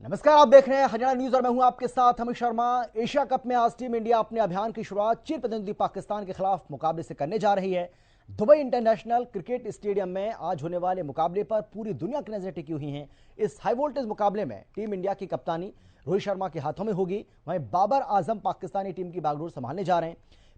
नमस्कार, आप देख रहे हैं हरियाणा न्यूज और मैं हूं आपके साथ अमित शर्मा। एशिया कप में आज टीम इंडिया अपने अभियान की शुरुआत चीन प्रतिनिधि पाकिस्तान के खिलाफ मुकाबले से करने जा रही है। दुबई इंटरनेशनल क्रिकेट स्टेडियम में आज होने वाले मुकाबले पर पूरी दुनिया की नजरें टिकी हुई हैं। इस हाई वोल्टेज मुकाबले में टीम इंडिया की कप्तानी रोहित शर्मा के हाथों में होगी। वहीं बाबर आजम पाकिस्तानी टीम की बागडोर संभालने जा रहे हैं।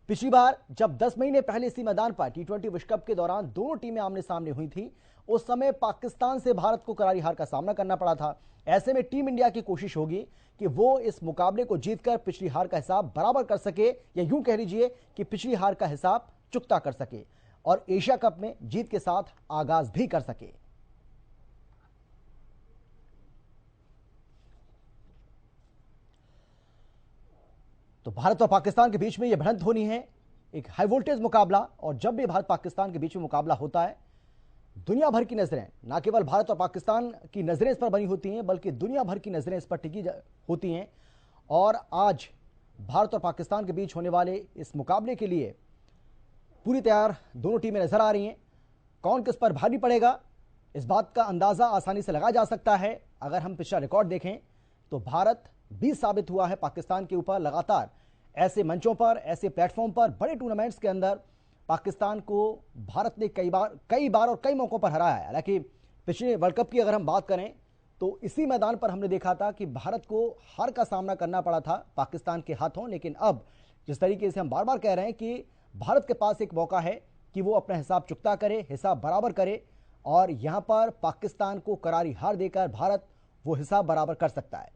पिछली बार जब 10 महीने पहले इसी मैदान पर टी20 विश्व कप के दौरान दोनों टीमें आमने सामने हुई थी, उस समय पाकिस्तान से भारत को करारी हार का सामना करना पड़ा था। ऐसे में टीम इंडिया की कोशिश होगी कि वो इस मुकाबले को जीतकर पिछली हार का हिसाब बराबर कर सके, या यूं कह लीजिए कि पिछली हार का हिसाब चुकता कर सके और एशिया कप में जीत के साथ आगाज भी कर सके। तो भारत और पाकिस्तान के बीच में यह भिड़ंत होनी है, एक हाई वोल्टेज मुकाबला। और जब भी भारत पाकिस्तान के बीच में मुकाबला होता है, दुनिया भर की नजरें, ना केवल भारत और पाकिस्तान की नजरें इस पर बनी होती हैं, बल्कि दुनिया भर की नजरें इस पर टिकी होती हैं। और आज भारत और पाकिस्तान के बीच होने वाले इस मुकाबले के लिए पूरी तैयार दोनों टीमें नजर आ रही हैं। कौन किस पर भारी पड़ेगा, इस बात का अंदाजा आसानी से लगाया जा सकता है। अगर हम पिछला रिकॉर्ड देखें तो भारत भी साबित हुआ है पाकिस्तान के ऊपर लगातार ऐसे मंचों पर, ऐसे प्लेटफॉर्म पर, बड़े टूर्नामेंट्स के अंदर पाकिस्तान को भारत ने कई बार और कई मौकों पर हराया है। हालांकि पिछले वर्ल्ड कप की अगर हम बात करें तो इसी मैदान पर हमने देखा था कि भारत को हार का सामना करना पड़ा था पाकिस्तान के हाथों। लेकिन अब जिस तरीके से हम बार बार कह रहे हैं कि भारत के पास एक मौका है कि वो अपना हिसाब चुकता करे, हिसाब बराबर करे, और यहां पर पाकिस्तान को करारी हार देकर भारत वो हिसाब बराबर कर सकता है।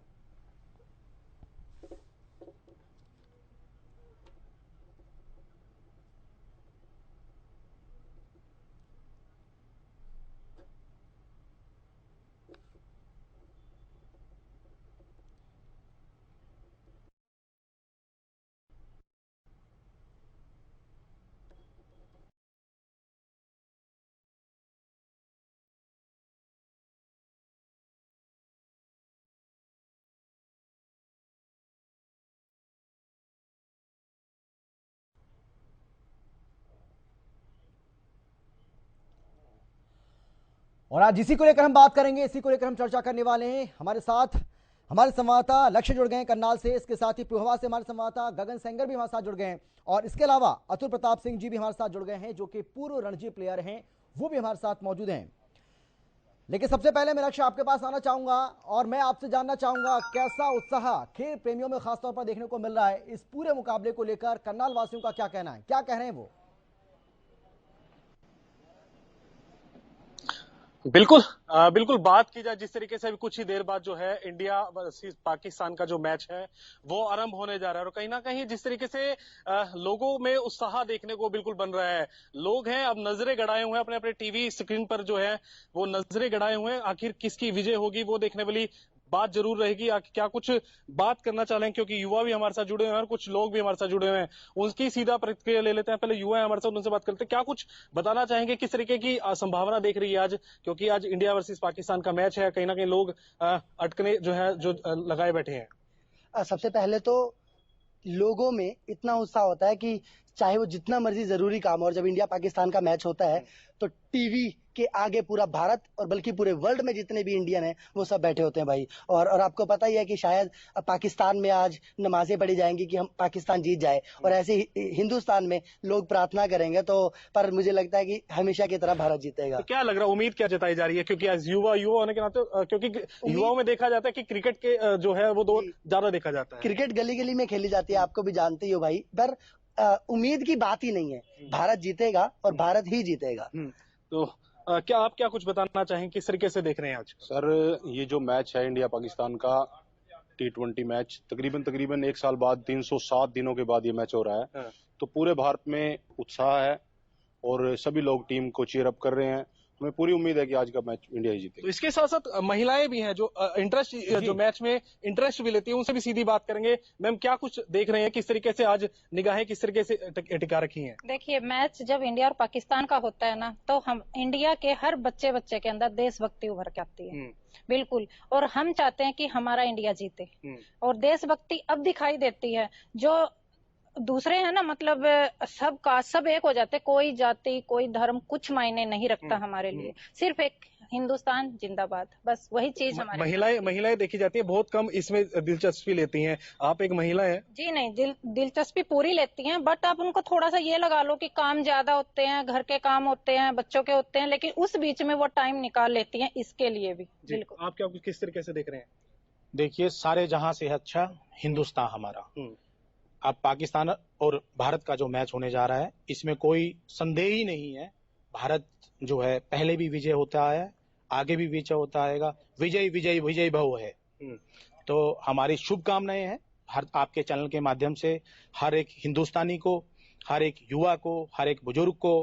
और आज इसी को लेकर हम बात करेंगे, इसी को लेकर हम चर्चा करने वाले हैं। हमारे साथ हमारे संवाददाता लक्ष्य जुड़ गए हैं करनाल से, इसके साथ ही पिहोवा से हमारे संवाददाता गगन सेंगर भी हमारे साथ जुड़ गए हैं, और इसके अलावा अतुल प्रताप सिंह जी भी हमारे साथ जुड़ गए हैं, जो कि पूर्व रणजी प्लेयर हैं, वो भी हमारे साथ मौजूद हैं। लेकिन सबसे पहले मैं लक्ष्य आपके पास आना चाहूंगा और मैं आपसे जानना चाहूंगा कैसा उत्साह खेल प्रेमियों में खासतौर पर देखने को मिल रहा है इस पूरे मुकाबले को लेकर। करनाल वासियों का क्या कहना है, क्या कह रहे हैं वो? बिल्कुल बिल्कुल बात की जाए जिस तरीके से अभी कुछ ही देर बाद जो है इंडिया वर्सेस पाकिस्तान का जो मैच है वो आरंभ होने जा रहा है, और कहीं ना कहीं जिस तरीके से लोगों में उत्साह देखने को बिल्कुल बन रहा है। लोग हैं अब नजरें गड़ाए हुए हैं अपने अपने टीवी स्क्रीन पर, जो है वो नजरें गड़ाए हुए हैं। आखिर किसकी विजय होगी वो देखने वाली बात जरूर रहेगी। क्या कुछ बात करना चाह रहे हैं, क्योंकि युवा भी हमारे साथ जुड़े हुए हैं और कुछ लोग भी हमारे साथ जुड़े हुए हैं, उनकी सीधा प्रतिक्रिया ले लेते हैं। पहले युवा है हमारे साथ, उनसे बात करते हैं। क्या कुछ बताना चाहेंगे, किस तरीके की संभावना देख रही है आज, क्योंकि आज इंडिया वर्सेस पाकिस्तान का मैच है, कहीं ना कहीं लोग अटकने जो है जो लगाए बैठे हैं। सबसे पहले तो लोगों में इतना उत्साह होता है कि चाहे वो जितना मर्जी जरूरी काम हो, और जब इंडिया पाकिस्तान का मैच होता है तो टीवी के आगे पूरा भारत और बल्कि पूरे वर्ल्ड में जितने भी इंडियन हैं वो सब बैठे होते हैं भाई। और आपको पता ही है कि शायद पाकिस्तान में आज नमाजें पढ़ी जाएंगी कि हम पाकिस्तान जीत जाए, और ऐसे ही हिंदुस्तान में लोग प्रार्थना करेंगे। तो पर मुझे लगता है कि हमेशा की तरह भारत जीतेगा। तो क्या लग रहा है, उम्मीद क्या जताई जा रही है, क्योंकि आज युवा होने के नाते, क्योंकि युवाओं में देखा जाता है कि क्रिकेट के जो है वो दो ज्यादा देखा जाता है। क्रिकेट गली गली में खेली जाती है, आपको भी जानते ही हो भाई। पर उम्मीद की बात ही नहीं है, भारत जीतेगा और भारत ही जीतेगा। तो क्या आप कुछ बताना चाहेंगे, किस तरीके से देख रहे हैं आज? सर, ये जो मैच है इंडिया पाकिस्तान का टी20 मैच, तकरीबन एक साल बाद 307 दिनों के बाद ये मैच हो रहा है। तो पूरे भारत में उत्साह है और सभी लोग टीम को चीयर अप कर रहे हैं। हमें पूरी उम्मीद है कि आज का मैच इंडिया ही जीतेगी। तो इसके साथ साथ महिलाएं भी हैं जो इंटरेस्ट, जो मैच में इंटरेस्ट भी लेती है, उनसे भी सीधी बात करेंगे। मैम, क्या कुछ देख रहे हैं, किस तरीके से आज निगाहें किस तरीके से टिका रखी हैं? देखिए, मैच जब इंडिया और पाकिस्तान का होता है ना, तो हम इंडिया के हर बच्चे के अंदर देशभक्ति उभर के आती है। बिल्कुल। और हम चाहते हैं कि हमारा इंडिया जीते, और देशभक्ति अब दिखाई देती है। जो दूसरे है ना, मतलब सब एक हो जाते, कोई जाति कोई धर्म कुछ मायने नहीं रखता हमारे लिए। सिर्फ एक हिंदुस्तान जिंदाबाद, बस वही चीज हमारे। महिलाएं देखी जाती है बहुत कम इसमें दिलचस्पी लेती हैं। आप एक महिला हैं। जी नहीं, दिलचस्पी पूरी लेती हैं, बट आप उनको थोड़ा सा ये लगा लो कि काम ज्यादा होते हैं, घर के काम होते हैं, बच्चों के होते हैं, लेकिन उस बीच में वो टाइम निकाल लेती हैं इसके लिए भी। बिल्कुल। आप क्या किस तरीके से देख रहे हैं? देखिए, सारे जहां से अच्छा हिंदुस्तान हमारा। अब पाकिस्तान और भारत का जो मैच होने जा रहा है, इसमें कोई संदेह ही नहीं है। भारत जो है पहले भी विजय होता है, आगे भी विजय होता आएगा। विजय विजय विजय भव है। तो हमारी शुभकामनाएं हैं हर आपके चैनल के माध्यम से हर एक हिंदुस्तानी को, हर एक युवा को, हर एक बुजुर्ग को।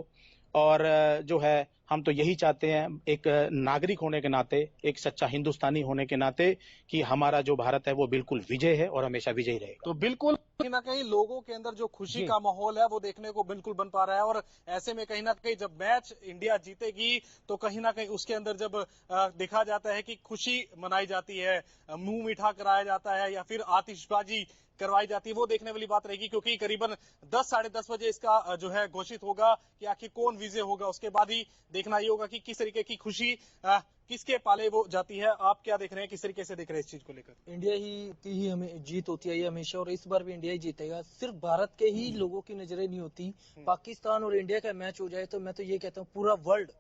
और जो है हम तो यही चाहते हैं एक नागरिक होने के नाते, एक सच्चा हिंदुस्तानी होने के नाते, कि हमारा जो भारत है वो बिल्कुल विजय है और हमेशा विजयी रहेगा। तो बिल्कुल कहीं ना कहीं लोगों के अंदर जो खुशी का माहौल है वो देखने को बिल्कुल बन पा रहा है। और ऐसे में कहीं ना कहीं जब मैच इंडिया जीतेगी तो कहीं ना कहीं उसके अंदर जब देखा जाता है कि खुशी मनाई जाती है, मुंह मीठा कराया जाता है या फिर आतिशबाजी करवाई जाती है, वो देखने वाली बात रहेगी। क्योंकि करीबन 10 साढ़े 10 बजे इसका जो है घोषित होगा कि आखिर कौन विजय होगा। उसके बाद ही देखना ये होगा कि किस तरीके की खुशी किसके पाले वो जाती है। आप क्या देख रहे हैं, किस तरीके से देख रहे हैं इस चीज को लेकर? इंडिया की हमें जीत होती है ये हमेशा, और इस बार भी इंडिया ही जीतेगा। सिर्फ भारत के ही लोगों की नजरें नहीं होती, पाकिस्तान और इंडिया का मैच हो जाए तो मैं तो ये कहता हूँ पूरा वर्ल्ड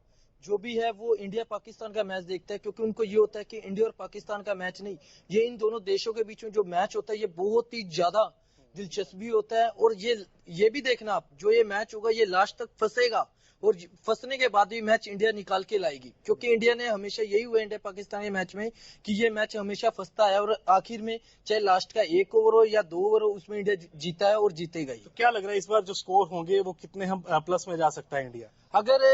जो भी है वो इंडिया पाकिस्तान का मैच देखता है। क्योंकि उनको ये होता है कि इंडिया और पाकिस्तान का मैच नहीं, ये इन दोनों देशों के बीच में जो मैच होता है ये बहुत ही ज्यादा दिलचस्पी होता है। और ये भी देखना आप, जो ये मैच होगा ये लास्ट तक फंसेगा और फंसने के बाद भी मैच इंडिया निकाल के लाएगी। क्योंकि इंडिया ने हमेशा यही हुआ इंडिया पाकिस्तान के मैच में कि ये मैच हमेशा फंसता है और आखिर में चाहे लास्ट का 1 ओवर हो या 2 ओवर हो उसमें इंडिया जीता है और जीतेगा ही। तो क्या लग रहा है इस बार जो स्कोर होंगे वो कितने हम प्लस में जा सकता है इंडिया? अगर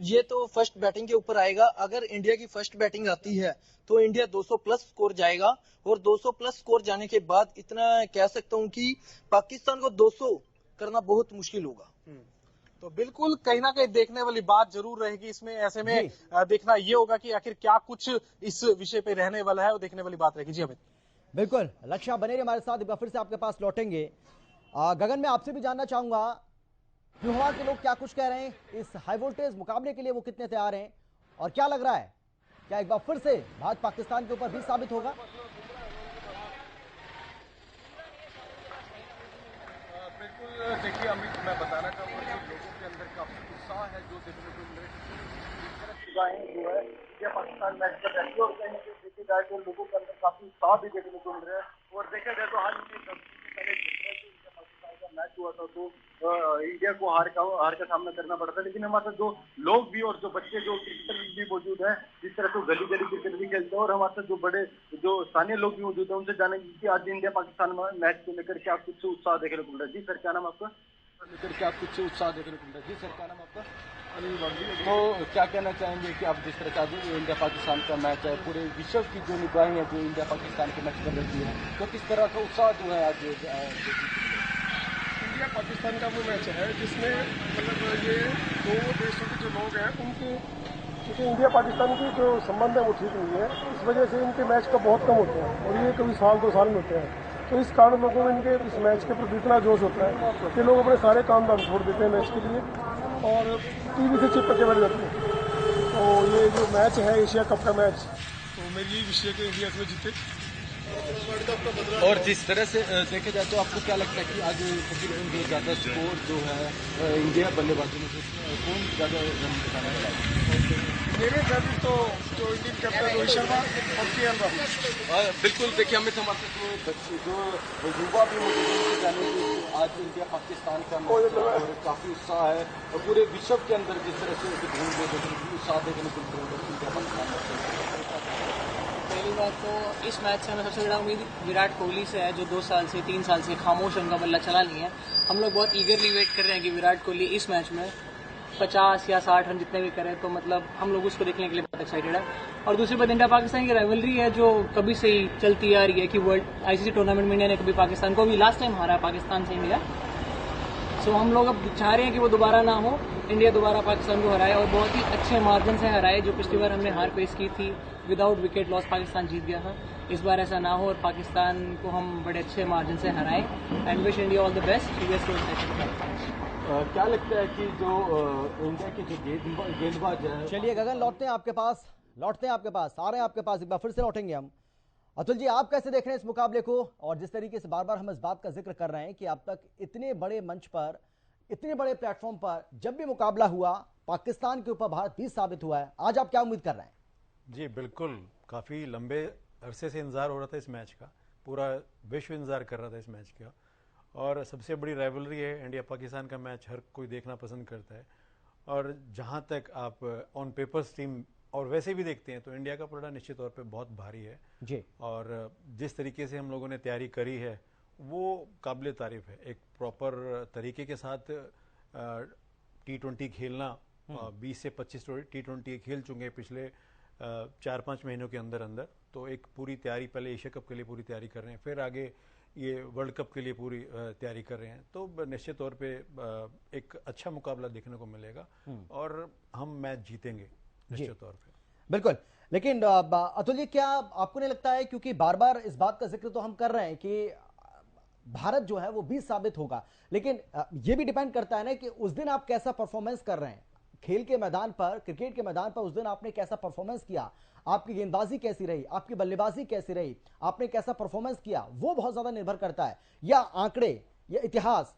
ये तो फर्स्ट बैटिंग के ऊपर आएगा, अगर इंडिया की फर्स्ट बैटिंग आती है तो इंडिया 200 प्लस स्कोर जाएगा। और 200 प्लस स्कोर जाने के बाद इतना कह सकता हूँ कि पाकिस्तान को 200 करना बहुत मुश्किल होगा। तो बिल्कुल कहीं ना कहीं देखने वाली बात जरूर रहेगी इसमें। ऐसे में देखना ये होगा कि आखिर क्या कुछ इस विषय पे रहने वाला है, वो देखने वाली बात रहेगी। जी अमित। बिल्कुल लक्ष्य बने रहिए हमारे साथ, फिर से आपके पास लौटेंगे। गगन, मैं आपसे भी जानना चाहूंगा युवा के लोग क्या कुछ कह रहे हैं, इस हाई वोल्टेज मुकाबले के लिए वो कितने तैयार हैं और क्या लग रहा है, क्या एक बार फिर से भारत पाकिस्तान के ऊपर भी साबित होगा? बिल्कुल, देखिए अमित, मैं बताना चाहूँगा कि लोगों के अंदर काफी उत्साह है जो देखने को मिल रहा है जो है इंडिया पाकिस्तान मैच पर रहती है। और कहीं ना कहीं देखे जाए तो लोगों के अंदर काफी उत्साह भी देखने को मिल रहा है। और देखा जाए तो हाल ही में इंडिया पाकिस्तान का मैच हुआ था तो इंडिया को हार का सामना करना पड़ा था। लेकिन हमारे साथ जो लोग भी और जो बच्चे जो क्रिकेटर भी मौजूद हैं, जिस तरह से गली गली क्रिकेट भी खेलते हैं, और हमारे साथ जो बड़े जो स्थानीय लोग भी मौजूद हैं, उनसे जानेंगे कि आज इंडिया पाकिस्तान मैच को लेकर क्या कुछ उत्साह देखने को मिल रहा है। जी सर, क्या नाम आपका? लेकर क्या कुछ उत्साह देखने को मिल रहा है। जी सर, क्या नाम आपका? तो क्या कहना चाहेंगे कि अब जिस तरह का जो इंडिया पाकिस्तान का मैच है, पूरे विश्व की जो निगाहें हैं जो इंडिया पाकिस्तान के मैच कर रही है, तो किस तरह का उत्साह जो है आज इंडिया पाकिस्तान का वो मैच है जिसमें मतलब ये दो देशों के जो लोग हैं उनके, क्योंकि इंडिया पाकिस्तान की जो संबंध है वो ठीक नहीं है, इस वजह से इनके मैच का बहुत कम होते हैं और ये कभी साल 2 साल में होते हैं। तो इस कारण लोगों में इनके इस मैच के प्रति इतना जोश होता है कि लोग अपने सारे काम धाम छोड़ देते हैं मैच के लिए और टीवी से चिपक के बैठ जाते हैं। तो ये जो मैच है एशिया कप का मैच, तो मेरी यही विषय कि इंडिया इसमें जीते। और जिस तरह से देखे जाए तो आपको क्या लगता है कि आज तकरीबन ज्यादा स्कोर जो है इंडिया बल्लेबाजी में कौन ज्यादा रन बनाने वाला है? मेरे ख्याल तो जो इंडियन कैप्टन रोहित शर्मा और केएल राहुल। बिल्कुल, देखिए हमें हमारे जो बच्चे जो युवा भी मौजूद जाने आज इंडिया पाकिस्तान का काफी उत्साह है और पूरे विश्व के अंदर जिस तरह से उत्साह देखने को इंडिया पाकिस्तान। पहली बात तो इस मैच से हमें सबसे बड़ा उम्मीद विराट कोहली से है, जो 2 साल से 3 साल से खामोश उनका बल्ला चला नहीं है। हम लोग बहुत ईगरली वेट कर रहे हैं कि विराट कोहली इस मैच में 50 या 60 रन जितने भी करें, तो मतलब हम लोग उसको देखने के लिए बहुत एक्साइटेड है। और दूसरी बात, इंडिया पाकिस्तान की राइवलरी है जो कभी से ही चलती आ रही है कि वर्ल्ड आईसीसी टूर्नामेंट में इंडिया ने कभी पाकिस्तान को भी लास्ट टाइम हारा पाकिस्तान से इंडिया। सो हम लोग अब चाह रहे हैं कि वो दोबारा ना हो, इंडिया दोबारा पाकिस्तान को हराए और बहुत ही अच्छे मार्जिन से हराए। जो पिछली बार हमने हार फेस की थी, विदाउट विकेट लॉस पाकिस्तान जीत गया था, इस बार ऐसा ना हो और पाकिस्तान को हम बड़े अच्छे मार्जिन से हराएं। And wish India all the best. क्या लगता है कि जो इंडिया के जो गेंदबाज है। चलिए गगन, लौटते हैं आपके पास, आ रहे हैं आपके पास, एक बार फिर से लौटेंगे हम। अतुल जी, आप कैसे देख रहे हैं इस मुकाबले को, और जिस तरीके से बार बार हम इस बात का जिक्र कर रहे हैं कि अब तक इतने बड़े मंच पर, इतने बड़े प्लेटफॉर्म पर जब भी मुकाबला हुआ, पाकिस्तान के ऊपर भारत भी साबित हुआ है, आज आप क्या उम्मीद कर रहे हैं? जी बिल्कुल, काफ़ी लंबे अरसे से इंतजार हो रहा था इस मैच का, पूरा विश्व इंतजार कर रहा था इस मैच का, और सबसे बड़ी राइवलरी है इंडिया पाकिस्तान का मैच, हर कोई देखना पसंद करता है। और जहां तक आप ऑन पेपर्स टीम और वैसे भी देखते हैं तो इंडिया का पलड़ा निश्चित तौर पे बहुत भारी है जी। और जिस तरीके से हम लोगों ने तैयारी करी है वो काबिल तारीफ है। एक प्रॉपर तरीके के साथ T20 खेलना, 20 से 25 T20 खेल चुके हैं पिछले 4-5 महीनों के अंदर अंदर, तो एक पूरी तैयारी, पहले एशिया कप के लिए पूरी तैयारी कर रहे हैं, फिर आगे ये वर्ल्ड कप के लिए पूरी तैयारी कर रहे हैं, तो निश्चित तौर पे एक अच्छा मुकाबला देखने को मिलेगा और हम मैच जीतेंगे निश्चित तौर पे। बिल्कुल, लेकिन अतुल जी, क्या आपको नहीं लगता है, क्योंकि बार बार इस बात का जिक्र तो हम कर रहे हैं कि भारत जो है वो 20 साबित होगा, लेकिन ये भी डिपेंड करता है ना कि उस दिन आप कैसा परफॉर्मेंस कर रहे हैं खेल के मैदान पर, क्रिकेट के मैदान पर। उस दिन आपने कैसा परफॉर्मेंस किया, आपकी गेंदबाजी कैसी रही, आपकी बल्लेबाजी कैसी रही, आपने कैसा परफॉर्मेंस किया, वो बहुत ज्यादा निर्भर करता है, या आंकड़े या इतिहास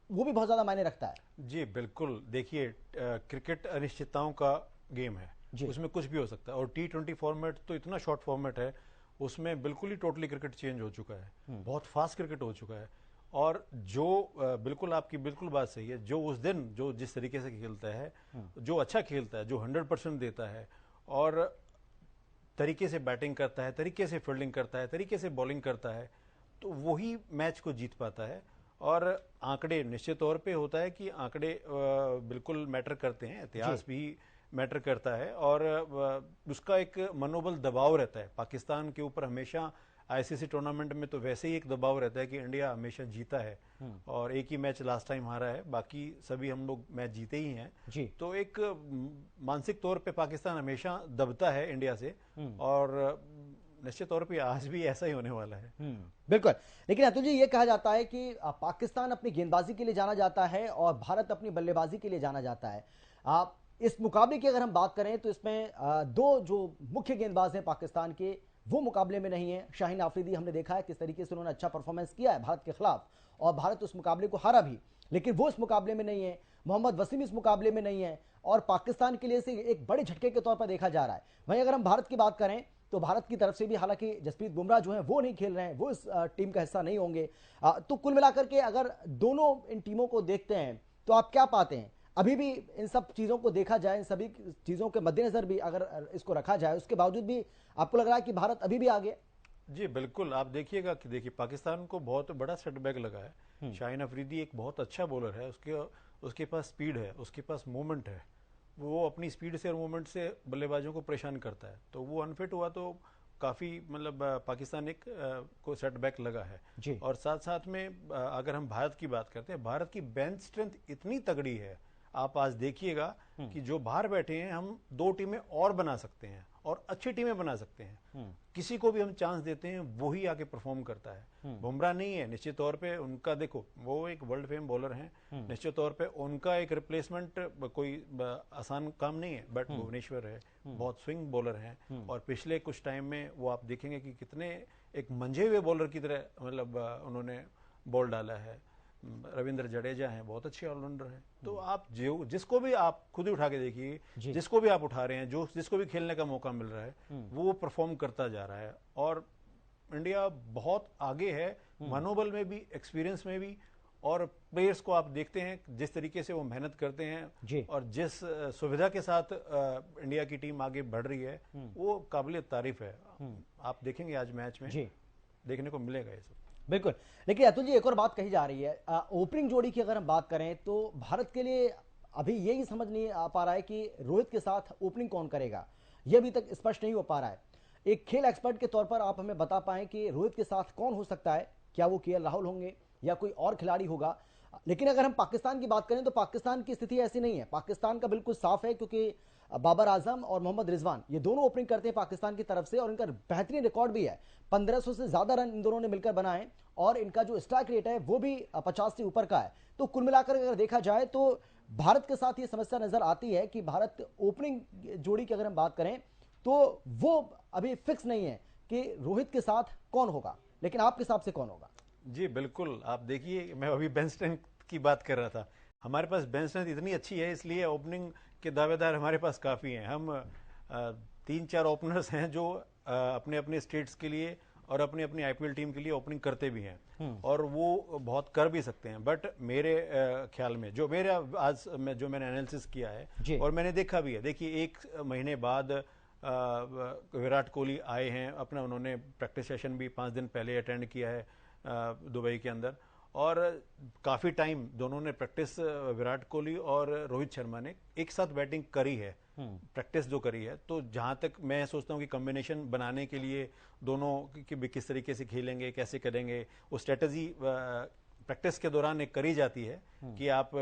वो भी बहुत ज्यादा मायने रखता है? जी बिल्कुल, देखिए क्रिकेट अनिश्चितताओं का गेम है, उसमें कुछ भी हो सकता है, और T20 फॉर्मेट तो इतना शॉर्ट फॉर्मेट है, उसमें बिल्कुल ही टोटली क्रिकेट चेंज हो चुका है, बहुत फास्ट क्रिकेट हो चुका है। और जो बिल्कुल आपकी बिल्कुल बात सही है, जो उस दिन जो जिस तरीके से खेलता है, जो अच्छा खेलता है, जो 100% देता है और तरीके से बैटिंग करता है, तरीके से फील्डिंग करता है, तरीके से बॉलिंग करता है, तो वही मैच को जीत पाता है। और आंकड़े निश्चित तौर पे होता है कि आंकड़े बिल्कुल मैटर करते हैं, इतिहास भी मैटर करता है, और उसका एक मनोबल दबाव रहता है पाकिस्तान के ऊपर हमेशा। आईसीसी टूर्नामेंट में तो वैसे ही एक दबाव रहता है कि इंडिया हमेशा जीता है और एक ही मैच लास्ट टाइम हारा है, बाकी सभी हम लोग मैच जीते ही हैं जी। तो एक मानसिक तौर पे पाकिस्तान हमेशा दबता है इंडिया से, और निश्चित तौर पे आज भी ऐसा ही होने वाला है। बिल्कुल, लेकिन अतुल जी, ये कहा जाता है कि पाकिस्तान अपनी गेंदबाजी के लिए जाना जाता है और भारत अपनी बल्लेबाजी के लिए जाना जाता है। इस मुकाबले की अगर हम बात करें तो इसमें दो जो मुख्य गेंदबाज हैं पाकिस्तान के, वो मुकाबले में नहीं है। शाहीन आफरीदी, हमने देखा है किस तरीके से उन्होंने अच्छा परफॉर्मेंस किया है भारत के खिलाफ, और भारत उस मुकाबले को हारा भी, लेकिन वो इस मुकाबले में नहीं है। मोहम्मद वसीम इस मुकाबले में नहीं है, और पाकिस्तान के लिए से एक बड़े झटके के तौर पर देखा जा रहा है। वहीं अगर हम भारत की बात करें तो भारत की तरफ से भी, हालांकि जसप्रीत बुमराह जो है वो नहीं खेल रहे हैं, वो इस टीम का हिस्सा नहीं होंगे, तो कुल मिलाकर के अगर दोनों इन टीमों को देखते हैं तो आप क्या पाते हैं? अभी भी इन सब चीजों को देखा जाए, इन सभी चीजों के मद्देनजर भी अगर इसको रखा जाए, उसके बावजूद भी आपको लग रहा है कि भारत अभी भी आगे? जी बिल्कुल, आप देखिएगा कि देखिए पाकिस्तान को बहुत बड़ा सेटबैक लगा है। शाहीन अफरीदी एक बहुत अच्छा बॉलर है, उसके पास स्पीड है, उसके पास मूवमेंट है, वो अपनी स्पीड से और मूवमेंट से बल्लेबाजों को परेशान करता है, तो वो अनफिट हुआ तो काफी मतलब पाकिस्तान एक को सेटबैक लगा है जी। और साथ साथ में अगर हम भारत की बात करते हैं, भारत की बेंच स्ट्रेंथ इतनी तगड़ी है, आप आज देखिएगा कि जो बाहर बैठे हैं, हम 2 टीमें और बना सकते हैं और अच्छी टीमें बना सकते हैं। किसी को भी हम चांस देते हैं, वही आके परफॉर्म करता है। बुमराह नहीं है, निश्चित तौर पे उनका देखो, वो एक वर्ल्ड फेम बॉलर हैं, निश्चित तौर पे उनका एक रिप्लेसमेंट कोई आसान काम नहीं है, बट भुवनेश्वर है, बहुत स्विंग बॉलर हैं, और पिछले कुछ टाइम में वो आप देखेंगे कि कितने एक मंझे हुए बॉलर की तरह मतलब उन्होंने बॉल डाला है। रविंद्र जडेजा हैं, बहुत अच्छे ऑलराउंडर हैं, तो आप जिसको भी आप खुद ही उठा के देखिए, जिसको भी आप उठा रहे हैं, जिसको भी खेलने का मौका मिल रहा है, वो परफॉर्म करता जा रहा है, और इंडिया बहुत आगे है मनोबल में भी, एक्सपीरियंस में भी, और प्लेयर्स को आप देखते हैं जिस तरीके से वो मेहनत करते हैं और जिस सुविधा के साथ इंडिया की टीम आगे बढ़ रही है, वो काबिल तारीफ है। आप देखेंगे आज मैच में देखने को मिलेगा ये सब। बिल्कुल, लेकिन अतुल जी, एक और बात कही जा रही है, ओपनिंग जोड़ी की अगर हम बात करें तो भारत के लिए अभी यही समझ नहीं आ पा रहा है कि रोहित के साथ ओपनिंग कौन करेगा, यह अभी तक स्पष्ट नहीं हो पा रहा है। एक खेल एक्सपर्ट के तौर पर आप हमें बता पाएं कि रोहित के साथ कौन हो सकता है? क्या वो केएल राहुल होंगे या कोई और खिलाड़ी होगा? लेकिन अगर हम पाकिस्तान की बात करें तो पाकिस्तान की स्थिति ऐसी नहीं है, पाकिस्तान का बिल्कुल साफ है, क्योंकि बाबर आजम और मोहम्मद रिजवान, ये दोनों ओपनिंग करते हैं पाकिस्तान की तरफ से और इनका बेहतरीन रिकॉर्ड भी है। 1500 से ज्यादा रन इन दोनों ने मिलकर बनाए और इनका जो स्ट्राइक रेट है वो भी 50 से ऊपर का है। तो कुल मिलाकर अगर देखा जाए तो भारत के साथ ये समस्या नजर आती है कि भारत ओपनिंग जोड़ी की अगर हम बात करें तो वो अभी फिक्स नहीं है कि रोहित के साथ कौन होगा, लेकिन आपके हिसाब से कौन होगा? जी बिल्कुल, आप देखिए, मैं अभी बेंच स्ट्रेंथ की बात कर रहा था। हमारे पास बेंच स्ट्रेंथ इतनी अच्छी है, इसलिए ओपनिंग के दावेदार हमारे पास काफ़ी हैं। हम 3-4 ओपनर्स हैं जो अपने अपने स्टेट्स के लिए और अपनी अपनी आईपीएल टीम के लिए ओपनिंग करते भी हैं और वो बहुत कर भी सकते हैं। बट मेरे ख्याल में जो मैंने एनालिसिस किया है और मैंने देखा भी है, देखिए 1 महीने बाद विराट कोहली आए हैं, अपना उन्होंने प्रैक्टिस सेशन भी 5 दिन पहले अटेंड किया है दुबई के अंदर, और काफ़ी टाइम दोनों ने प्रैक्टिस, विराट कोहली और रोहित शर्मा ने एक साथ बैटिंग करी है, प्रैक्टिस जो करी है। तो जहां तक मैं सोचता हूं कि कॉम्बिनेशन बनाने के लिए दोनों की किस तरीके से खेलेंगे, कैसे करेंगे, वो स्ट्रेटजी प्रैक्टिस के दौरान एक करी जाती है कि आप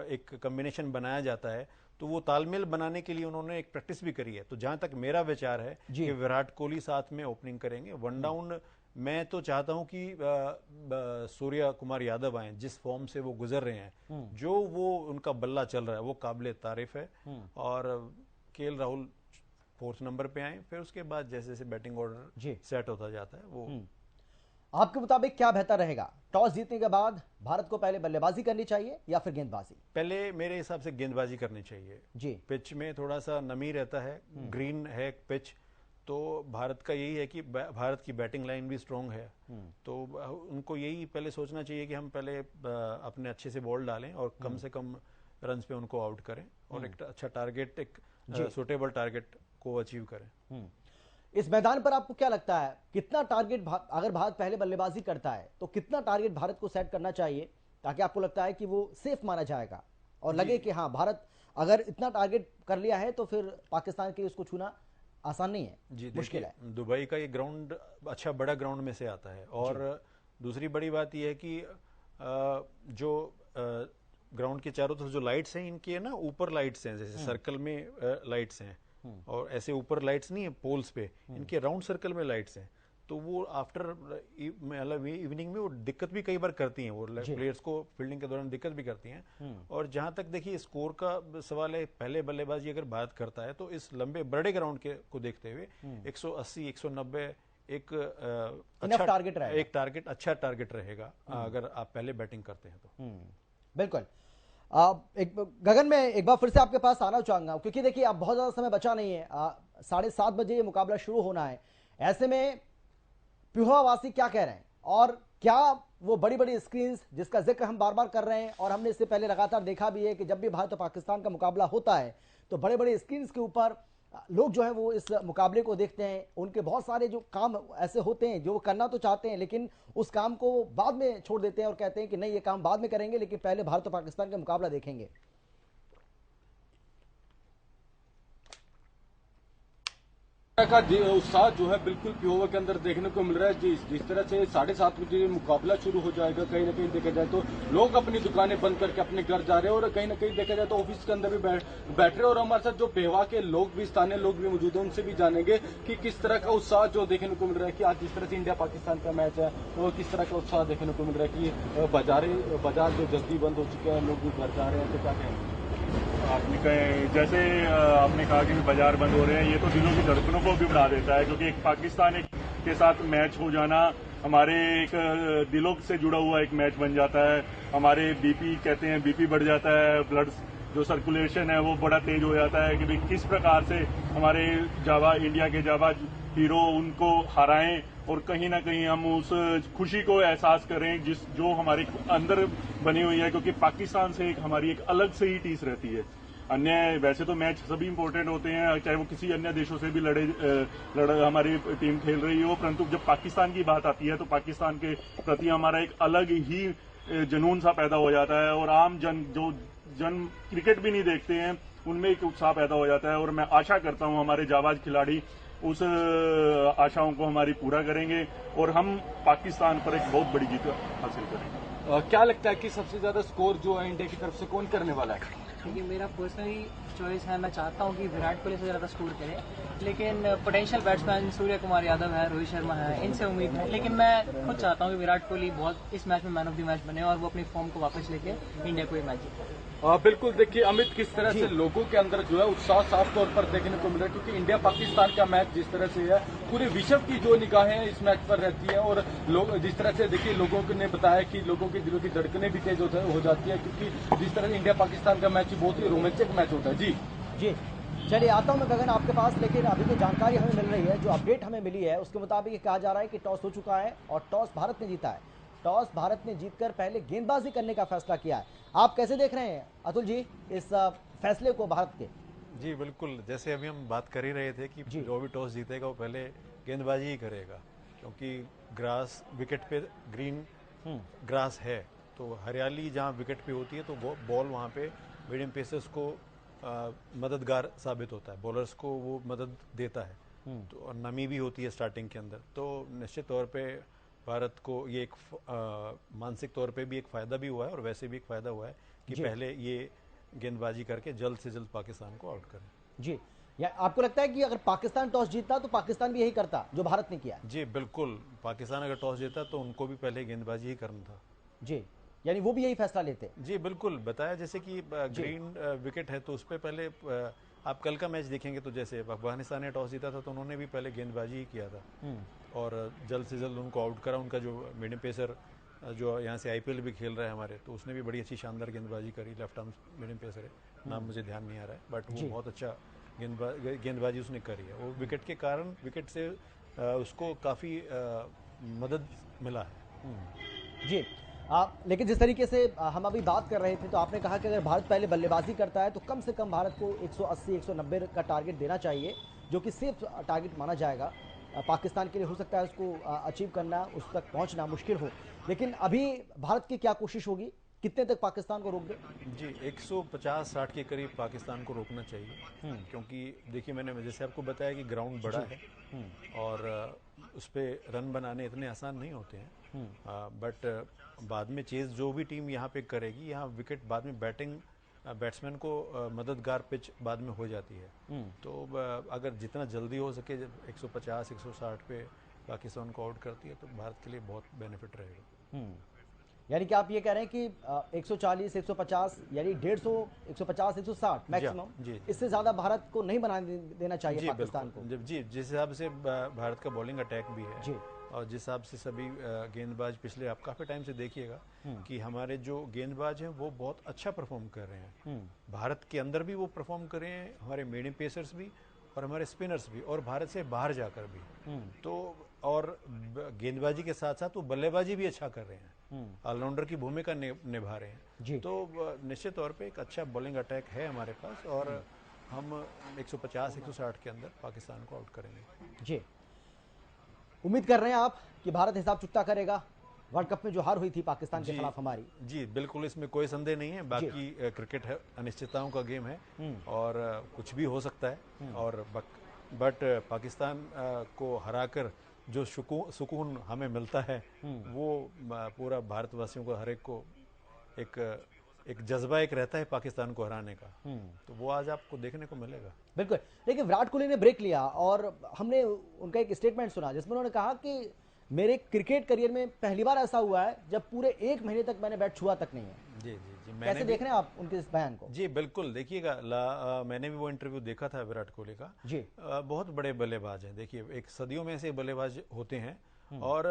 एक कॉम्बिनेशन बनाया जाता है, तो वो तालमेल बनाने के लिए उन्होंने एक प्रैक्टिस भी करी है। तो जहां तक मेरा विचार है कि विराट कोहली साथ में ओपनिंग करेंगे। वन डाउन मैं तो चाहता हूं कि सूर्य कुमार यादव आए, जिस फॉर्म से वो गुजर रहे हैं, जो वो उनका बल्ला चल रहा है वो काबिले तारीफ है, और केएल राहुल 4th नंबर पे आए, फिर उसके बाद जैसे जैसे बैटिंग ऑर्डर सेट होता जाता है वो। आपके मुताबिक क्या बेहतर रहेगा? टॉस जीतने के बाद भारत को पहले बल्लेबाजी करनी चाहिए या फिर गेंदबाजी? पहले मेरे हिसाब से गेंदबाजी करनी चाहिए जी। पिच में थोड़ा सा नमी रहता है, ग्रीन है पिच, तो भारत का यही है कि भारत की बैटिंग लाइन भी स्ट्रांग है, तो उनको यही पहले सोचना चाहिए कि हम पहले अपने अच्छे से बॉल डालें और कम से कम रन्स पे उनको आउट करें और एक अच्छा टारगेट, एक सुटेबल टारगेट को अचीव करें। इस मैदान पर आपको क्या लगता है, कितना टारगेट अगर भारत पहले बल्लेबाजी करता है तो कितना टारगेट भारत को सेट करना चाहिए ताकि आपको लगता है कि वो सेफ माना जाएगा और लगे कि हाँ, भारत अगर इतना टारगेट कर लिया है तो फिर पाकिस्तान के लिए उसको छूना आसान नहीं है, जी, मुश्किल है। दुबई का ये ग्राउंड अच्छा बड़ा ग्राउंड में से आता है, और दूसरी बड़ी बात यह है कि जो ग्राउंड के चारों तरफ जो लाइट्स हैं, इनके ना ऊपर लाइट्स हैं, जैसे सर्कल में लाइट्स हैं, और ऐसे ऊपर लाइट्स नहीं है पोल्स पे, इनके राउंड सर्कल में लाइट्स हैं, तो वो आफ्टर मतलब इवनिंग में वो दिक्कत भी कई बार करती हैं, वो प्लेयर्स को फील्डिंग के दौरान दिक्कत भी करती हैं। और जहां तक देखिए स्कोर का सवाल है, पहले बल्लेबाजी अगर बात करता है तो इस लंबे बड़े ग्राउंड के को देखते हुए 180 190 एक अच्छा टारगेट रहेगा, एक टारगेट अच्छा टारगेट रहेगा अगर आप पहले बैटिंग करते हैं तो। बिल्कुल। एक गगन, में एक बार फिर से आपके पास आना चाहूंगा, क्योंकि देखिए अब बहुत ज्यादा समय बचा नहीं है, 7:30 बजे ये मुकाबला शुरू होना है। ऐसे में पिहोवा वासी क्या कह रहे हैं, और क्या वो बड़ी बड़ी स्क्रीन्स जिसका जिक्र हम बार बार कर रहे हैं और हमने इससे पहले लगातार देखा भी है कि जब भी भारत और पाकिस्तान का मुकाबला होता है तो बड़े बड़े स्क्रीन्स के ऊपर लोग जो है वो इस मुकाबले को देखते हैं। उनके बहुत सारे जो काम ऐसे होते हैं जो वो करना तो चाहते हैं, लेकिन उस काम को बाद में छोड़ देते हैं और कहते हैं कि नहीं, ये काम बाद में करेंगे, लेकिन पहले भारत और पाकिस्तान का मुकाबला देखेंगे। का उत्साह जो है बिल्कुल पिहोवा के अंदर देखने को मिल रहा है। जिस तरह से 7:30 बजे मुकाबला शुरू हो जाएगा, कहीं ना कहीं देखा जाए तो लोग अपनी दुकानें बंद करके अपने घर जा रहे हैं, और कहीं ना कहीं देखा जाए तो ऑफिस के अंदर भी बैठ रहे हैं। और हमारे साथ जो पिहोवा के लोग भी, स्थानीय लोग भी मौजूद हैं, उनसे भी जानेंगे कि किस तरह का उत्साह जो देखने को मिल रहा है कि आज जिस तरह से इंडिया पाकिस्तान का मैच है तो किस तरह का उत्साह देखने को मिल रहा है कि बाजार जो जल्दी बंद हो चुके हैं, लोग भी घर जा रहे हैं, तो क्या कहेंगे? आपने जैसे आपने कहा कि बाजार बंद हो रहे हैं, ये तो दिलों की धड़कनों को भी बढ़ा देता है, क्योंकि एक पाकिस्तान के साथ मैच हो जाना हमारे एक दिलों से जुड़ा हुआ एक मैच बन जाता है। हमारे बीपी कहते हैं, बीपी बढ़ जाता है, ब्लड जो सर्कुलेशन है वो बड़ा तेज हो जाता है कि भाई किस प्रकार से हमारे इंडिया के जावा हीरो उनको हराएं, और कहीं ना कहीं हम उस खुशी को एहसास करें जो हमारे अंदर बनी हुई है, क्योंकि पाकिस्तान से हमारी एक अलग से ही टीस रहती है। अन्य वैसे तो मैच सभी इंपॉर्टेंट होते हैं, चाहे वो किसी अन्य देशों से भी हमारी टीम खेल रही हो, परंतु जब पाकिस्तान की बात आती है तो पाकिस्तान के प्रति हमारा एक अलग ही जुनून सा पैदा हो जाता है, और आम जन क्रिकेट भी नहीं देखते हैं उनमें एक उत्साह पैदा हो जाता है। और मैं आशा करता हूं हमारे जाबाज खिलाड़ी उस आशाओं को हमारी पूरा करेंगे और हम पाकिस्तान पर एक बहुत बड़ी जीत हासिल करेंगे। क्या लगता है कि सबसे ज्यादा स्कोर जो है इंडिया की तरफ से कौन करने वाला है? क्योंकि मेरा पर्सनली चॉइस है, मैं चाहता हूँ कि विराट कोहली से ज़्यादा स्कोर करे, लेकिन पोटेंशियल बैट्समैन सूर्य कुमार यादव है, रोहित शर्मा है, इनसे उम्मीद है। लेकिन मैं खुद चाहता हूँ कि विराट कोहली बहुत इस मैच में मैन ऑफ द मैच बने और वो अपनी फॉर्म को वापस लेके इंडिया को ये मैच जीते। बिल्कुल, देखिए अमित, किस तरह से लोगों के अंदर जो है उत्साह साफ तौर पर देखने को मिल रहा है, क्योंकि इंडिया पाकिस्तान का मैच जिस तरह से है, पूरे विश्व की जो निगाहें इस मैच पर रहती है और लोग जिस तरह से देखिए लोगों ने बताया कि लोगों के दिलों की धड़कनें भी तेज हो जाती है, क्योंकि जिस तरह से इंडिया पाकिस्तान का मैच बहुत ही रोमांचक मैच होता है। जी चलिए आता हूं मैं गगन आपके पास, लेकिन अभी जो जानकारी हमें मिल रही है, जो अपडेट हमें मिली है, उसके मुताबिक ये कहा जा रहा है कि टॉस हो चुका है और टॉस भारत ने जीता है। टॉस भारत ने जीतकर पहले गेंदबाजी करने का फैसला किया है। आप कैसे देख रहे हैं अतुल जी इस फैसले को भारत के? जी बिल्कुल, जैसे अभी हम बात कर ही रहे थे कि जो भी टॉस जीतेगा वो पहले गेंदबाजी ही करेगा, क्योंकि ग्रास विकेट पे ग्रीन ग्रास है, तो हरियाली जहाँ विकेट पे होती है तो बॉल वहाँ पे मीडियम पेसर्स को मददगार साबित होता है, बॉलर्स को वो मदद देता है। तो और नमी भी होती है स्टार्टिंग के अंदर, तो निश्चित तौर पे भारत को ये एक मानसिक तौर पे भी एक फ़ायदा भी हुआ है और वैसे भी एक फ़ायदा हुआ है कि पहले ये गेंदबाजी करके जल्द से जल्द पाकिस्तान को आउट करें। जी, या आपको लगता है कि अगर पाकिस्तान टॉस जीतता तो पाकिस्तान भी यही करता जो भारत ने किया? जी बिल्कुल, पाकिस्तान अगर टॉस जीता तो उनको भी पहले गेंदबाजी ही करना था। जी, यानी वो भी यही फैसला लेते? जी बिल्कुल, बताया जैसे कि ग्रीन विकेट है तो उस पर पहले आप कल का मैच देखेंगे तो जैसे अफगानिस्तान ने टॉस जीता था तो उन्होंने भी पहले गेंदबाजी ही किया था और जल्द से जल्द उनको आउट करा। उनका जो मीडियम पेसर जो यहाँ से आईपीएल भी खेल रहा है हमारे, तो उसने भी बड़ी अच्छी शानदार गेंदबाजी करी, लेफ्ट आर्म मीडियम पेसर है, नाम मुझे ध्यान नहीं आ रहा है, बट वो बहुत अच्छा गेंदबाजी उसने करी है। वो विकेट के कारण विकेट से उसको काफ़ी मदद मिला है। जी, लेकिन जिस तरीके से हम अभी बात कर रहे थे तो आपने कहा कि अगर भारत पहले बल्लेबाजी करता है तो कम से कम भारत को 180-190 का टारगेट देना चाहिए, जो कि सेफ टारगेट माना जाएगा। पाकिस्तान के लिए हो सकता है उसको अचीव करना, उस तक पहुंचना मुश्किल हो, लेकिन अभी भारत की क्या कोशिश होगी, कितने तक पाकिस्तान को रोक दे? जी 150-60 के करीब पाकिस्तान को रोकना चाहिए, क्योंकि देखिए मैंने जैसे आपको बताया कि ग्राउंड बड़ा है और उस पर रन बनाने इतने आसान नहीं होते हैं, बट बाद में चेज जो भी टीम यहाँ पे करेगी, यहाँ विकेट बाद में बैट्समैन को मददगार पिच बाद में हो जाती है, तो अगर जितना जल्दी हो सके 150-160 पे पाकिस्तान को आउट करती है तो भारत के लिए बहुत बेनिफिट रहेगा। यानी कि आप ये कह रहे हैं कि 140, 150 यानी 150, 150, 160 मैक्सिमम, इससे ज्यादा भारत को नहीं बना देना चाहिए पाकिस्तान को। जी, जिस हिसाब से भारत का बॉलिंग अटैक भी है और जिस हिसाब से सभी गेंदबाज पिछले आप काफी टाइम से देखिएगा कि हमारे जो गेंदबाज हैं वो बहुत अच्छा परफॉर्म कर रहे हैं, भारत के अंदर भी वो परफॉर्म कर रहे हैं, हमारे मीडियम पेसर्स भी और हमारे स्पिनर्स भी, और भारत से बाहर जाकर भी, तो और गेंदबाजी के साथ साथ वो बल्लेबाजी भी अच्छा कर रहे हैं, ऑलराउंडर की भूमिका निभा रहे हैं, तो निश्चित तौर पे एक अच्छा बॉलिंग अटैक है हमारे पास और हम 150-160 के अंदर पाकिस्तान को आउट करेंगे। जी, उम्मीद कर रहे हैं आप कि भारत हिसाब चुकता करेगा वर्ल्ड कप में जो हार हुई थी पाकिस्तान के खिलाफ हमारी? जी बिल्कुल, इसमें कोई संदेह नहीं है, बाकी क्रिकेट है, अनिश्चितताओं का गेम है और कुछ भी हो सकता है, और बट पाकिस्तान को हराकर जो सुकून हमें मिलता है वो पूरा भारतवासियों को हर एक को एक जज्बा एक रहता है पाकिस्तान को हराने का, तो वो आज आपको देखने को मिलेगा। बिल्कुल, लेकिन विराट कोहली ने ब्रेक लिया और हमने उनका एक स्टेटमेंट सुना जिसमें उन्होंने कहा कि मेरे क्रिकेट करियर में पहली बार ऐसा हुआ है जब पूरे 1 महीने तक मैंने बैट छुआ तक नहीं है। जी, कैसे देख रहे हैं आप उनके इस बयान को? जी बिल्कुल, देखिएगा मैंने भी वो इंटरव्यू देखा था विराट कोहली का। जी, बहुत बड़े बल्लेबाज हैं, देखिए एक सदियों में से बल्लेबाज होते हैं और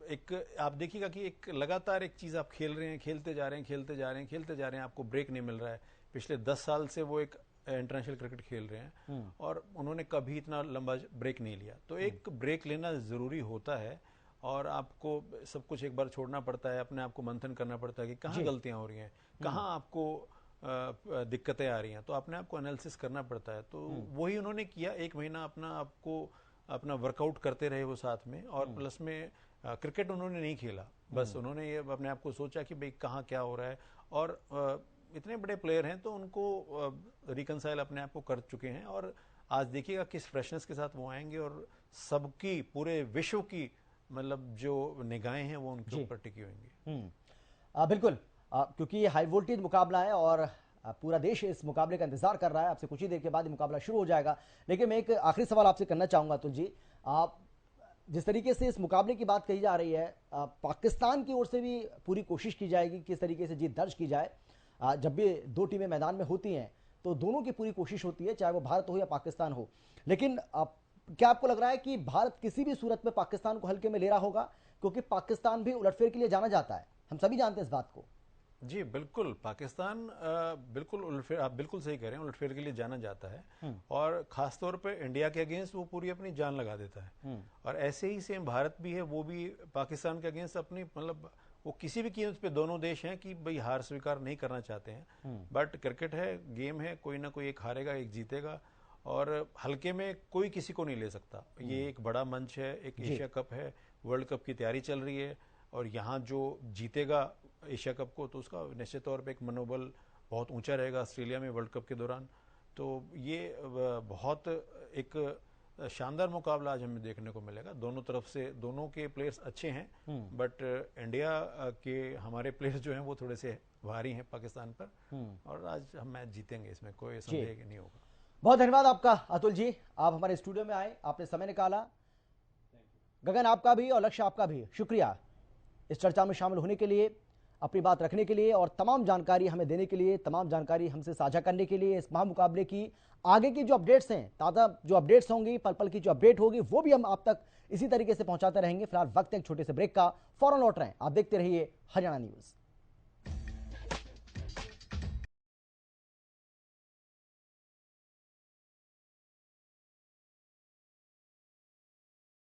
एक आप देखिएगा कि एक लगातार एक चीज आप खेल रहे हैं, खेलते जा रहे हैं, आपको ब्रेक नहीं मिल रहा है। पिछले 10 साल से वो एक इंटरनेशनल क्रिकेट खेल रहे हैं और उन्होंने कभी इतना लंबा ब्रेक नहीं लिया, तो एक ब्रेक लेना जरूरी होता है और आपको सब कुछ एक बार छोड़ना पड़ता है, अपने आप को मंथन करना पड़ता है कि कहाँ गलतियां हो रही हैं, कहाँ आपको दिक्कतें आ रही हैं, तो अपने आप को एनालिसिस करना पड़ता है, तो वही उन्होंने किया। 1 महीना अपना वर्कआउट करते रहे वो साथ में, और प्लस में क्रिकेट उन्होंने नहीं खेला, बस उन्होंने ये अपने आप को सोचा कि भाई कहाँ क्या हो रहा है, और इतने बड़े प्लेयर हैं तो उनको रिकंसाइल अपने आप को कर चुके हैं, और आज देखिएगा किस फ्रेशनेस के साथ वो आएंगे और सबकी पूरे विश्व की मतलब जो निगाहें हैं वो उनके ऊपर टिकी होंगी। बिल्कुल, क्योंकि ये हाई वोल्टेज मुकाबला है और पूरा देश इस मुकाबले का इंतजार कर रहा है। आपसे कुछ ही देर के बाद ये मुकाबला शुरू हो जाएगा। लेकिन मैं एक आखिरी सवाल आपसे करना चाहूंगा अतुल जी, आप जिस तरीके से इस मुकाबले की बात कही जा रही है, पाकिस्तान की ओर से भी पूरी कोशिश की जाएगी किस तरीके से जीत दर्ज की जाए। जब भी दो टीमें मैदान में होती हैं तो दोनों की पूरी कोशिश होती है, चाहे वो भारत हो या पाकिस्तान हो। लेकिन क्या आपको लग रहा है कि भारत किसी भी सूरत में पाकिस्तान को हल्के में ले रहा होगा, क्योंकि पाकिस्तान भी उलटफेर के लिए जाना जाता है, हम सभी जानते हैं इस बात को। जी बिल्कुल, पाकिस्तान बिल्कुल उलटफेर, आप बिल्कुल सही कह रहे हैं, उलटफेर के लिए जाना जाता है और खासतौर पे इंडिया के अगेंस्ट वो पूरी अपनी जान लगा देता है। और ऐसे ही सेम भारत भी है, वो भी पाकिस्तान के अगेंस्ट अपनी, मतलब वो किसी भी कीमत पे दोनों देश हैं कि भाई हार स्वीकार नहीं करना चाहते हैं। बट क्रिकेट है, गेम है, कोई ना कोई एक हारेगा एक जीतेगा और हल्के में कोई किसी को नहीं ले सकता। ये एक बड़ा मंच है, एक एशिया कप है, वर्ल्ड कप की तैयारी चल रही है और यहाँ जो जीतेगा एशिया कप को तो उसका निश्चित तौर पे एक मनोबल बहुत ऊंचा रहेगा ऑस्ट्रेलिया में वर्ल्ड कप के दौरान। तो ये बहुत एक शानदार मुकाबला आज हमें देखने को मिलेगा। दोनों तरफ से दोनों के प्लेयर्स अच्छे हैं, बट इंडिया के हमारे प्लेयर्स जो हैं वो थोड़े से भारी हैं पाकिस्तान पर और आज हम मैच जीतेंगे, इसमें कोई संदेह नहीं होगा। बहुत धन्यवाद आपका अतुल जी, आप हमारे स्टूडियो में आए, आपने समय निकाला। गगन आपका भी और लक्ष्य आपका भी शुक्रिया इस चर्चा में शामिल होने के लिए, अपनी बात रखने के लिए और तमाम जानकारी हमें देने के लिए, तमाम जानकारी हमसे साझा करने के लिए। इस महामुकाबले की आगे की जो अपडेट्स हैं, ताज़ा जो अपडेट्स होंगी, पल पल की जो अपडेट होगी, वो भी हम आप तक इसी तरीके से पहुंचाते रहेंगे। फिलहाल वक्त एक छोटे से ब्रेक का, फौरन लौट रहे हैं। आप देखते रहिए हरियाणा न्यूज़।